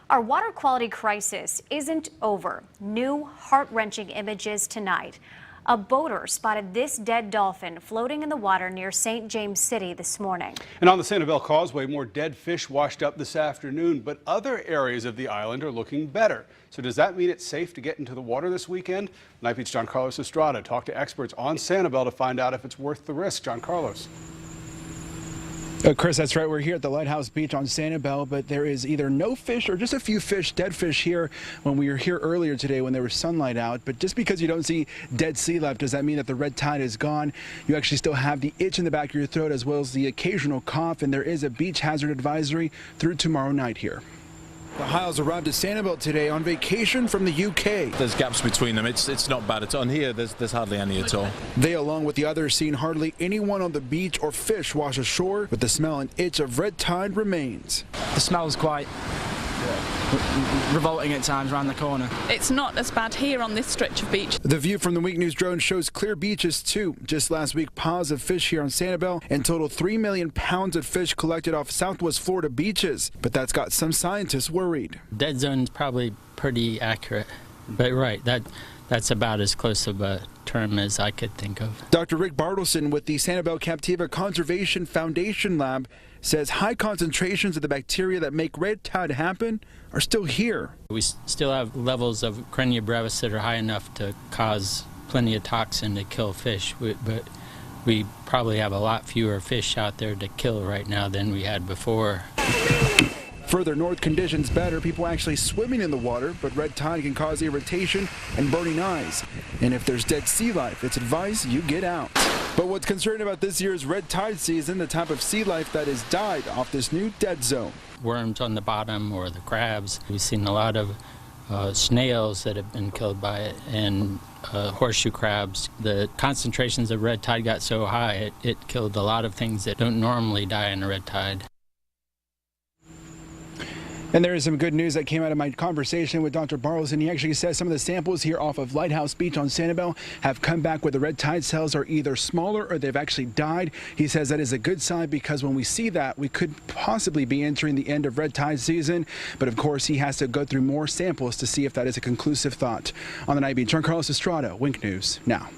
Our water quality crisis isn't over. New heart-wrenching images tonight. A boater spotted this dead dolphin floating in the water near St. James City this morning. And on the Sanibel Causeway, more dead fish washed up this afternoon, but other areas of the island are looking better. So does that mean it's safe to get into the water this weekend? Night Beat's John-Carlos Estrada talked to experts on Sanibel to find out if it's worth the risk. John-Carlos. Chris, that's right. We're here at the Lighthouse Beach on Sanibel, but there is either no fish or just a few fish, dead fish here when we were here earlier today when there was sunlight out. But just because you don't see dead sea life, does that mean that the red tide is gone? You actually still have the itch in the back of your throat as well as the occasional cough, and there is a beach hazard advisory through tomorrow night here. The Hiles arrived at Sanibel today on vacation from the UK. There's gaps between them. It's not bad at all. And here, there's hardly any at all. They, along with the others, seen hardly anyone on the beach or fish wash ashore, but the smell and itch of red tide remains. The smell's quite revolting at times around the corner. It's not as bad here on this stretch of beach. The view from the Week News drone shows clear beaches too. Just last week, piles of fish here on Sanibel, and total 3 million pounds of fish collected off Southwest Florida beaches. But that's got some scientists worried. Dead zone is probably pretty accurate, but right, that's about as close of a term as I could think of. Dr. Rick Bartleson with the Sanibel Captiva Conservation Foundation Lab says high concentrations of the bacteria that make red tide happen are still here. We still have levels of Crennia brevis that are high enough to cause plenty of toxin to kill fish, but we probably have a lot fewer fish out there to kill right now than we had before. Further north, conditions better, people actually swimming in the water, but red tide can cause irritation and burning eyes. And if there's dead sea life, it's advised you get out. But what's concerning about this year's red tide season, the type of sea life that has died off this new dead zone. Worms on the bottom or the crabs. We've seen a lot of snails that have been killed by it, and horseshoe crabs. The concentrations of red tide got so high, it killed a lot of things that don't normally die in a red tide. And there is some good news that came out of my conversation with Dr. Bartleson. He actually says some of the samples here off of Lighthouse Beach on Sanibel have come back where the red tide cells are either smaller or they've actually died. He says that is a good sign because when we see that, we could possibly be entering the end of red tide season. But of course, he has to go through more samples to see if that is a conclusive thought. On the Night Beat, John-Carlos Estrada, Wink News Now.